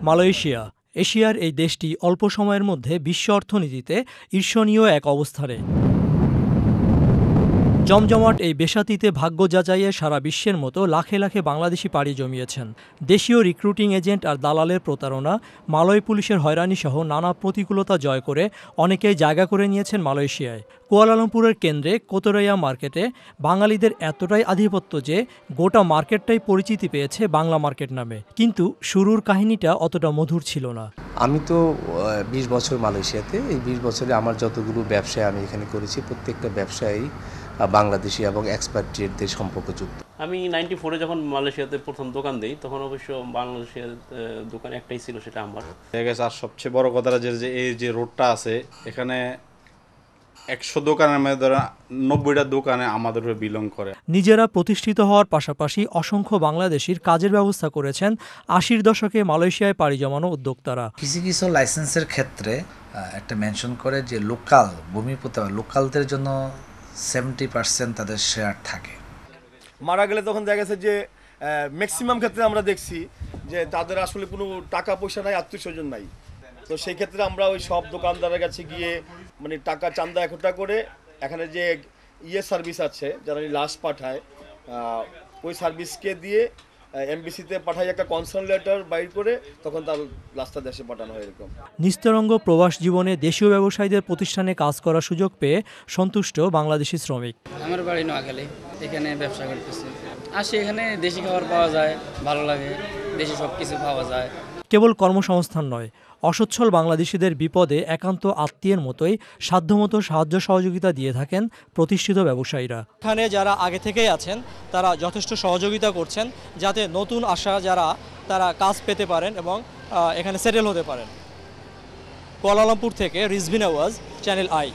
Malaysia এশিয়ার এই দেশটি অল্প সময়ের মধ্যে বিশ্ব অর্থনীতিতে ঈর্ষণীয় এক অবস্থানে। জমজমাট এই বেসাতিতে ভাগ্য যাচাইয়ে সারা বিশ্বের মতো লাখে লাখে বাংলাদেশি পাড়ি জমিয়েছেন। দেশীয় রিক্রুটিং এজেন্ট আর দালালের প্রতারণা, মালয় পুলিশের হয়রানিসহ নানা প্রতিকূলতা জয় করে অনেকেই জায়গা করে নিয়েছেন মালয়েশিয়ায়। কুয়ালালামপুরের কেন্দ্রে কোতরাইয়া মার্কেটে বাঙালিদের এতটাই আধিপত্য যে গোটা মার্কেটটাই পরিচিতি পেয়েছে বাংলা মার্কেট নামে। কিন্তু শুরুর কাহিনীটা অতটা মধুর ছিল না। আমি তো ২০ বছর মালয়েশিয়াতে, এই ২০ বছরে আমার যতগুলো ব্যবসায় আমি এখানে করেছি প্রত্যেকটা ব্যবসায়ী বাংলাদেশি এবং এক্সপাট্রিয়েটদের সম্পর্কযুক্ত। আমি 94-এ যখন মালয়েশিয়াতে প্রথম দোকান দিই তখন অবশ্য বাংলাদেশের দোকান একটাই ছিল, সেটা আমার। আর সবচেয়ে বড় কথাটা যে এই যে রোডটা আছে এখানে ১০০ দোকানের মধ্যে ধরা ৯০টা দোকানে আমাদের বিলং করে। নিজেরা প্রতিষ্ঠিত হওয়ার পাশাপাশি অসংখ্য বাংলাদেশির কাজের ব্যবস্থা করেছেন ৮০-র দশকে মালয়েশিয়ায় পাড়ি জমানো উদ্যোক্তারা। কিছু কিছু লাইসেন্সের ক্ষেত্রে একটা মেনশন করে যে লোকাল ভূমিপুত্র লোকালদের জন্য 70% তাদের শেয়ার থাকে। মারা গেলে তখন দেখা গেছে যে ম্যাক্সিমাম ক্ষেত্রে আমরা দেখছি যে তাদের আসলে কোনো টাকা পয়সা নাই, আত্মীয় স্বজন নাই। তো সেই ক্ষেত্রে আমরা ওই সব দোকানদারের কাছে গিয়ে মানে টাকা চান্দা একতা করে এখানে যে সার্ভিস আছে যারা লাশ পাঠায় ওই সার্ভিসকে দিয়ে এমবিসিতে পাঠাই একটা কনসার্ন লেটার বাইর করে তখন তার লাশটা দেশে পাঠানো হয়। এরকম নিস্তরঙ্গ প্রবাস জীবনে দেশীয় ব্যবসায়ীদের প্রতিষ্ঠানে কাজ করার সুযোগ পেয়ে সন্তুষ্ট বাংলাদেশি শ্রমিক। আমার বাড়ি নোয়াখালী, এখানে ব্যবসা করতেছি। আসি এখানে দেশি খাবার পাওয়া যায়, ভালো লাগে, দেশি সব কিছু পাওয়া যায়। কেবল কর্মসংস্থান নয়, অসচ্ছল বাংলাদেশিদের বিপদে একান্ত আত্মীয়ের মতোই সাধ্যমতো সাহায্য সহযোগিতা দিয়ে থাকেন প্রতিষ্ঠিত ব্যবসায়ীরা। এখানে যারা আগে থেকেই আছেন তারা যথেষ্ট সহযোগিতা করছেন যাতে নতুন আসা যারা তারা কাজ পেতে পারেন এবং এখানে সেটেল হতে পারেন। কুয়ালালামপুর থেকে রিজভি নওয়াজ, চ্যানেল আই।